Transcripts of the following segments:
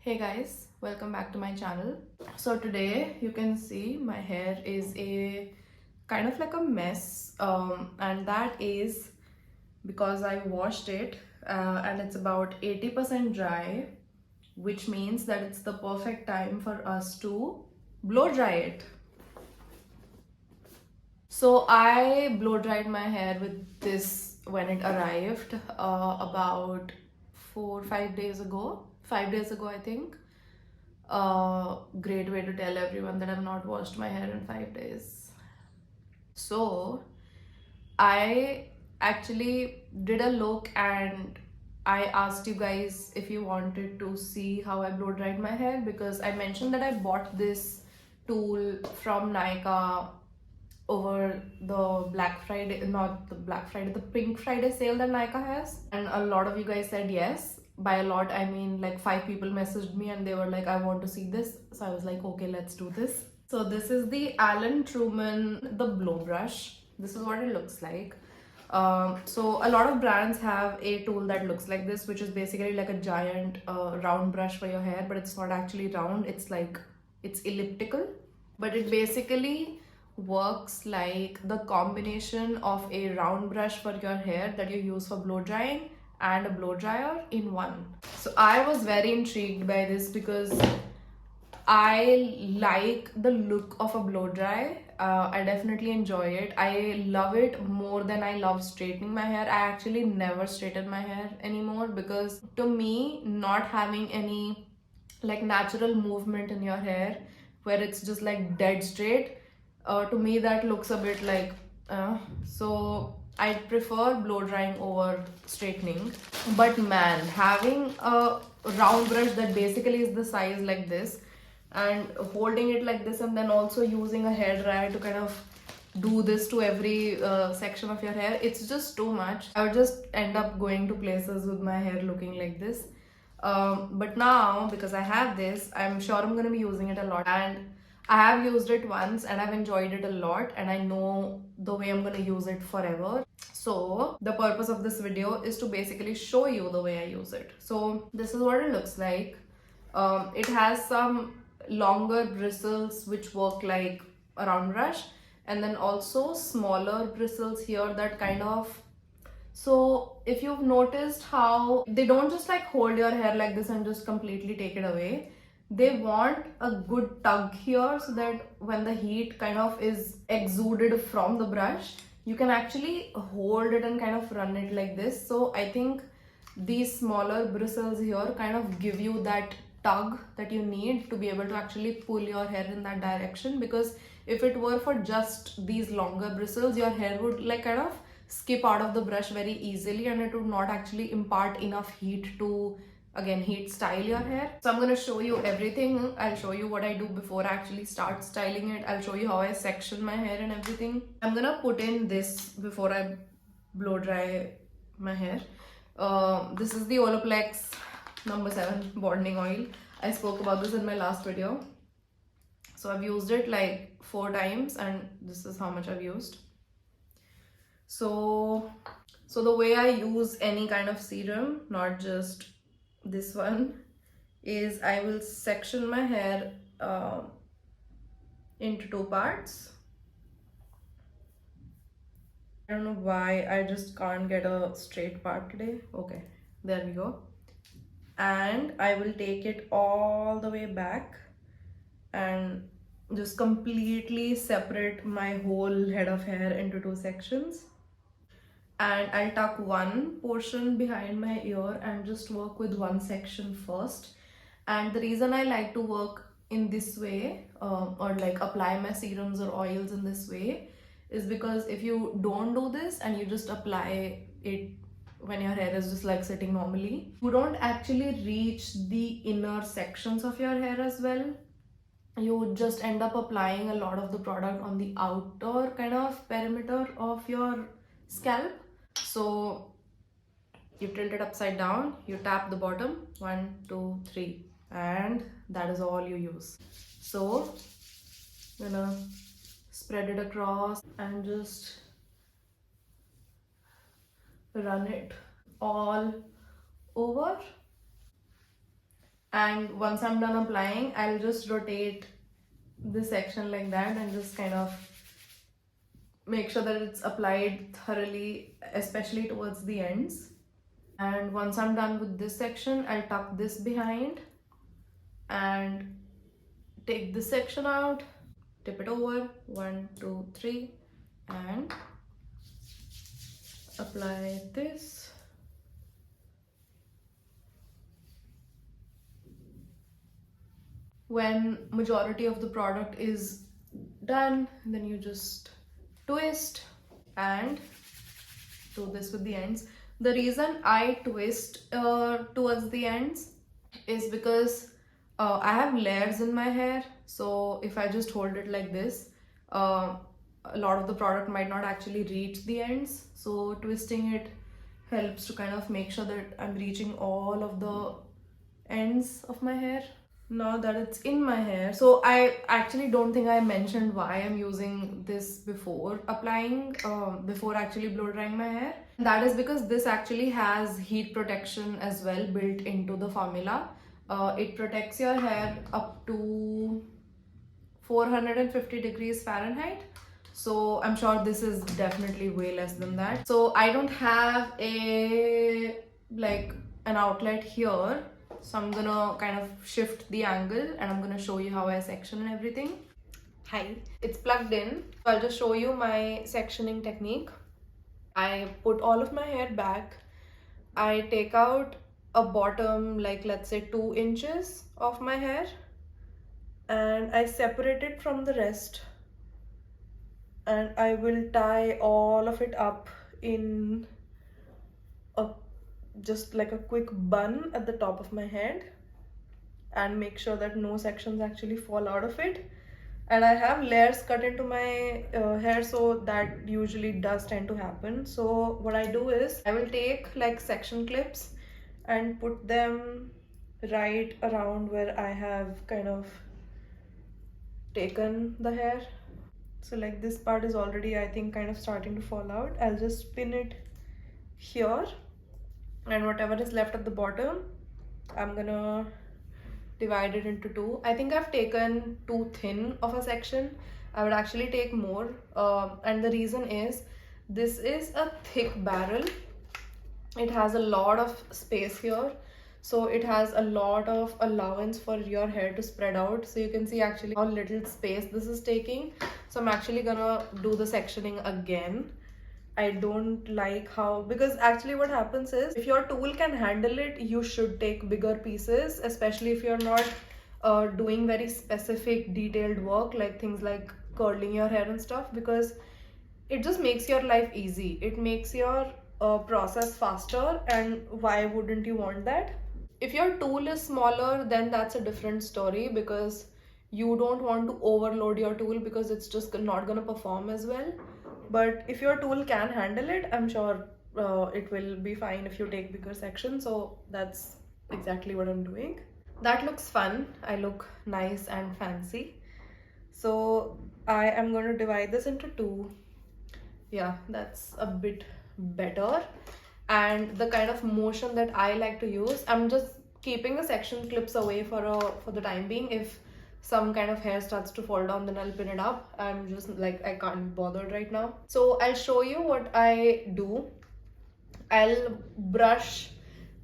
Hey guys, welcome back to my channel. So today you can see my hair is a kind of like a mess, and that is because I washed it and it's about 80% dry, which means that it's the perfect time for us to blow dry it. So I blow dried my hair with this when it arrived about 4 5 days ago. 5 days ago, I think. Great way to tell everyone that I've not washed my hair in 5 days. So I actually did a look and I asked you guys if you wanted to see how I blow dried my hair, because I mentioned that I bought this tool from Nykaa over the Black Friday, not the Black Friday, the Pink Friday sale that Nykaa has. And a lot of you guys said yes. By a lot, I mean like 5 people messaged me and they were like, I want to see this. So I was like, okay, let's do this. So this is the Truman, the blow brush. This is what it looks like. So a lot of brands have a tool that looks like this, which is basically like a giant round brush for your hair, but it's not actually round. It's elliptical, but it basically works like the combination of a round brush for your hair that you use for blow drying and a blow dryer in one. So I was very intrigued by this because I like the look of a blow dry. I definitely enjoy it. I love it more than I love straightening my hair. I actually never straighten my hair anymore because to me, not having any like natural movement in your hair where it's just like dead straight, to me that looks a bit like so I prefer blow drying over straightening. But man, having a round brush that basically is the size like this and holding it like this and then also using a hair dryer to kind of do this to every section of your hair, it's just too much. I would just end up going to places with my hair looking like this. But now, because I have this, I'm sure I'm going to be using it a lot. And I have used it once and I've enjoyed it a lot. And I know the way I'm going to use it forever. So the purpose of this video is to basically show you the way I use it. So this is what it looks like. It has some longer bristles which work like a round brush, and then also smaller bristles here that kind of, so if you've noticed how they don't just like hold your hair like this and just completely take it away, they want a good tug here so that when the heat kind of is exuded from the brush, you can actually hold it and kind of run it like this. So I think these smaller bristles here kind of give you that tug that you need to be able to actually pull your hair in that direction, because if it were for just these longer bristles, your hair would like kind of skip out of the brush very easily and it would not actually impart enough heat to again heat style your hair. So I'm going to show you everything. I'll show you what I do before I actually start styling it. I'll show you how I section my hair and everything. I'm going to put in this before I blow dry my hair. This is the Olaplex number 7 bonding oil. I spoke about this in my last video. So I've used it like 4 times and this is how much I've used. So the way I use any kind of serum, not just this one, is I will section my hair into 2 parts. I don't know why I just can't get a straight part today. Okay, there we go. And I will take it all the way back and just completely separate my whole head of hair into 2 sections. And I'll tuck one portion behind my ear and just work with one section first. And the reason I like to work in this way, or like apply my serums or oils in this way, is because if you don't do this and you just apply it when your hair is just like sitting normally, you don't actually reach the inner sections of your hair as well. You just end up applying a lot of the product on the outer kind of perimeter of your scalp. So you tilt it upside down, you tap the bottom, 1 2 3, and that is all you use. So I'm gonna spread it across and just run it all over. And once I'm done applying, I'll just rotate this section like that and just kind of make sure that it's applied thoroughly, especially towards the ends. And once I'm done with this section, I'll tuck this behind and take this section out, tip it over, 1, 2, 3, and apply this. When majority of the product is done, then you just twist and do this with the ends. The reason I twist towards the ends is because I have layers in my hair, so if I just hold it like this, a lot of the product might not actually reach the ends, so twisting it helps to kind of make sure that I'm reaching all of the ends of my hair. Now that it's in my hair, so I actually don't think I mentioned why I'm using this before applying, before actually blow drying my hair. That is because this actually has heat protection as well built into the formula. It protects your hair up to 450 degrees Fahrenheit. So I'm sure this is definitely way less than that. So I don't have a an outlet here. So I'm gonna kind of shift the angle and I'm gonna show you how I section and everything. Hi, it's plugged in. So I'll just show you my sectioning technique. I put all of my hair back. I take out a bottom, like let's say 2 inches of my hair, and I separate it from the rest. And I will tie all of it up in a just like a quick bun at the top of my head and make sure that no sections actually fall out of it. And I have layers cut into my hair, so that usually does tend to happen. So what I do is I will take like section clips and put them right around where I have kind of taken the hair. So like this part is already, I think, kind of starting to fall out. I'll just spin it here, and whatever is left at the bottom, I'm gonna divide it into 2. I think I've taken too thin of a section. I would actually take more, and the reason is this is a thick barrel. It has a lot of space here, so it has a lot of allowance for your hair to spread out. So you can see actually how little space this is taking. So I'm actually gonna do the sectioning again. I don't like how, because actually what happens is if your tool can handle it, you should take bigger pieces, especially if you're not doing very specific detailed work like things like curling your hair and stuff, because it just makes your life easy. It makes your process faster, and why wouldn't you want that? If your tool is smaller, then that's a different story, because you don't want to overload your tool because it's just not going to perform as well. But if your tool can handle it, I'm sure it will be fine if you take bigger sections. So that's exactly what I'm doing. That looks fun. I look nice and fancy. So I am going to divide this into 2. Yeah, that's a bit better. And the kind of motion that I like to use, I'm just keeping the section clips away for the time being. If some kind of hair starts to fall down, then I'll pin it up. I'm just like, I can't be bothered right now. So I'll show you what I do. I'll brush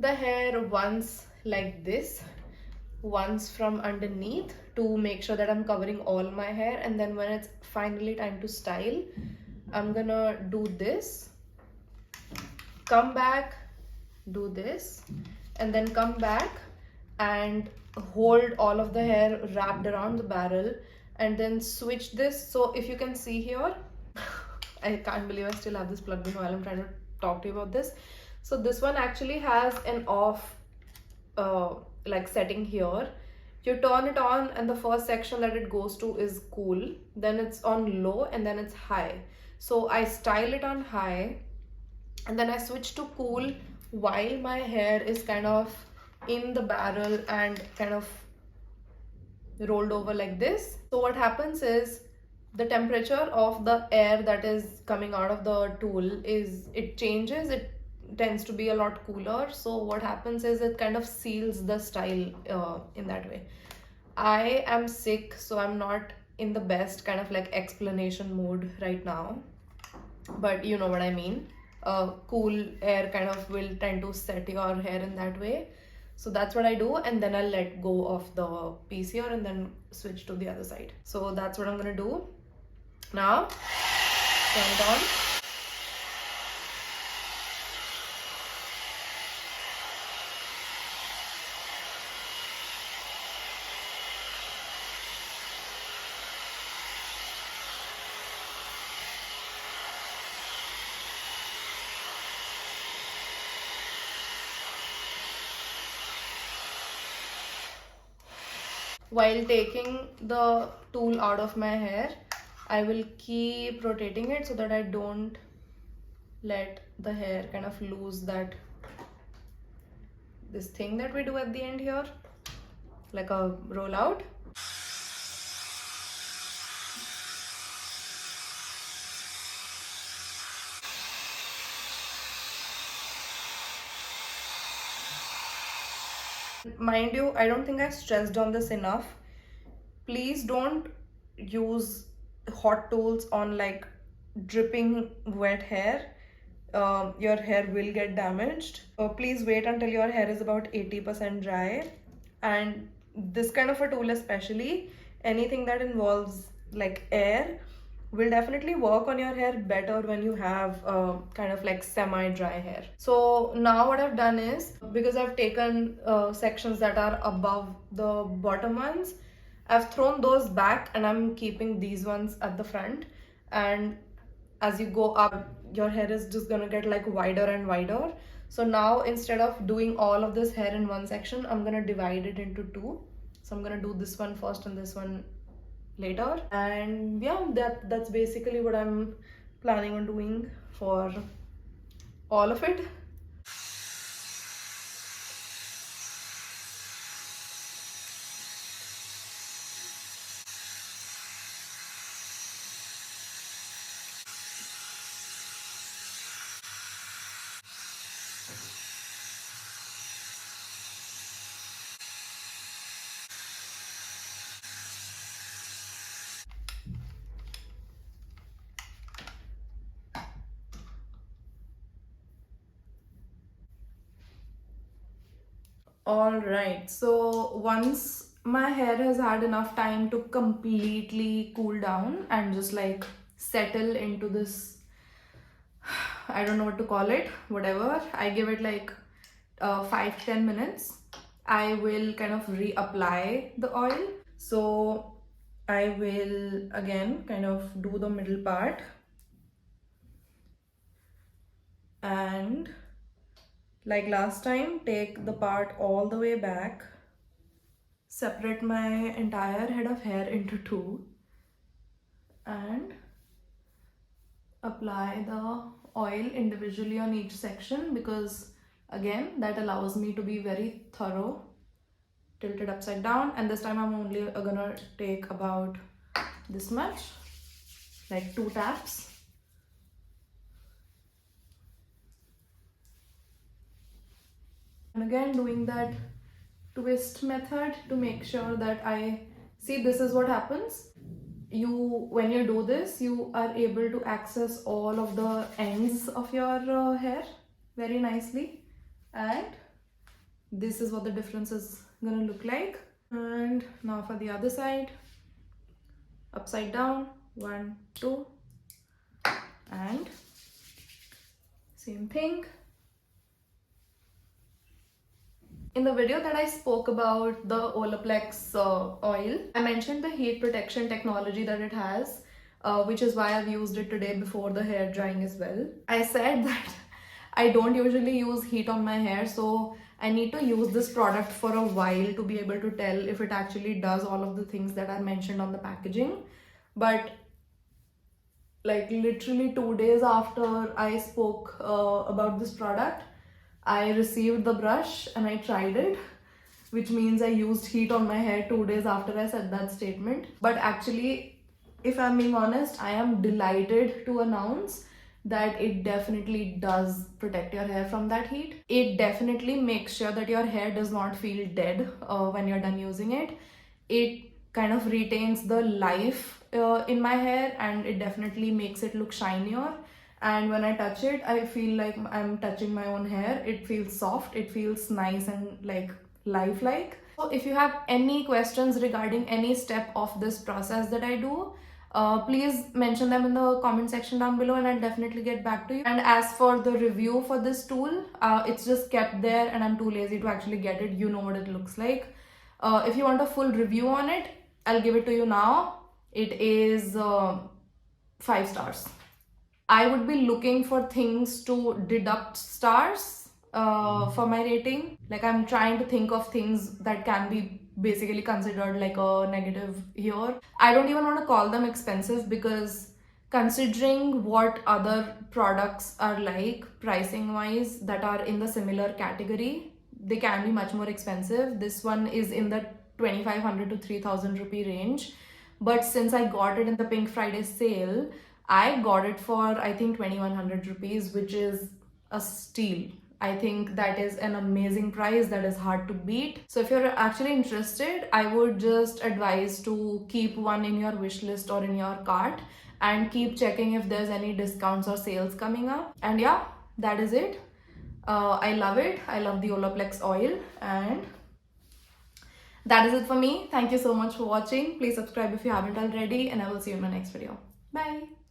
the hair once like this, once from underneath, to make sure that I'm covering all my hair. And then when it's finally time to style, I'm gonna do this, come back, do this, and then come back and hold all of the hair wrapped around the barrel, and then switch this. So if you can see here, I can't believe I still have this plugged in while I'm trying to talk to you about this. So this one actually has an off like setting here. You turn it on and the first section that it goes to is cool, then it's on low, and then it's high. So I style it on high, and then I switch to cool while my hair is kind of in the barrel and kind of rolled over like this. So what happens is the temperature of the air that is coming out of the tool is, it changes, it tends to be a lot cooler, so what happens is it kind of seals the style in that way. I am sick, so I'm not in the best kind of like explanation mood right now, but you know what I mean. Cool air kind of will tend to set your hair in that way. So that's what I do, and then I'll let go of the piece here and then switch to the other side. So that's what I'm gonna do now. Turn it on. While taking the tool out of my hair, I will keep rotating it so that I don't let the hair kind of lose that this thing that we do at the end here, like a rollout. Mind you, I don't think I stressed on this enough. Please don't use hot tools on like dripping wet hair. Your hair will get damaged. Please wait until your hair is about 80% dry. And this kind of a tool, especially anything that involves like air, will definitely work on your hair better when you have kind of like semi-dry hair. So now what I've done is, because I've taken sections that are above the bottom ones, I've thrown those back and I'm keeping these ones at the front. And as you go up, your hair is just gonna get like wider and wider. So now instead of doing all of this hair in one section, I'm gonna divide it into two. So I'm gonna do this one first and this one later. And yeah, that's basically what I'm planning on doing for all of it. All right, so once my hair has had enough time to completely cool down and just like settle into this, I don't know what to call it, whatever, I give it like 5 to 10 minutes. I will kind of reapply the oil. So I will again kind of do the middle part and like last time, take the part all the way back, separate my entire head of hair into two, and apply the oil individually on each section, because again that allows me to be very thorough. Tilt it upside down, and this time I'm only gonna take about this much, like 2 taps. And again doing that twist method to make sure that I see, this is what happens. When you do this, you are able to access all of the ends of your hair very nicely, and this is what the difference is gonna look like. And now for the other side, upside down, 1 2, and same thing. In the video that I spoke about the Olaplex oil, I mentioned the heat protection technology that it has, which is why I've used it today before the hair drying as well. I said that I don't usually use heat on my hair, so I need to use this product for a while to be able to tell if it actually does all of the things that I mentioned on the packaging. But like literally 2 days after I spoke about this product, I received the brush and I tried it, which means I used heat on my hair 2 days after I said that statement. But actually, if I'm being honest, I am delighted to announce that it definitely does protect your hair from that heat. It definitely makes sure that your hair does not feel dead when you're done using it. It kind of retains the life in my hair, and it definitely makes it look shinier. And when I touch it, I feel like I'm touching my own hair. It feels soft, it feels nice and like lifelike. So if you have any questions regarding any step of this process that I do, please mention them in the comment section down below, and I'll definitely get back to you. And as for the review for this tool, it's just kept there and I'm too lazy to actually get it. You know what it looks like. If you want a full review on it, I'll give it to you now. It is 5 stars. I would be looking for things to deduct stars for my rating. Like, I'm trying to think of things that can be basically considered like a negative here. I don't even want to call them expensive, because considering what other products are like pricing wise that are in the similar category, they can be much more expensive. This one is in the 2500 to 3000 rupee range, but since I got it in the Pink Friday sale, I got it for I think 2100 rupees, which is a steal. I think that is an amazing price that is hard to beat. So if you're actually interested, I would just advise to keep one in your wish list or in your cart and keep checking if there's any discounts or sales coming up. And yeah, that is it. I love it. I love the Olaplex oil, and that is it for me. Thank you so much for watching. Please subscribe if you haven't already, and I will see you in my next video. Bye.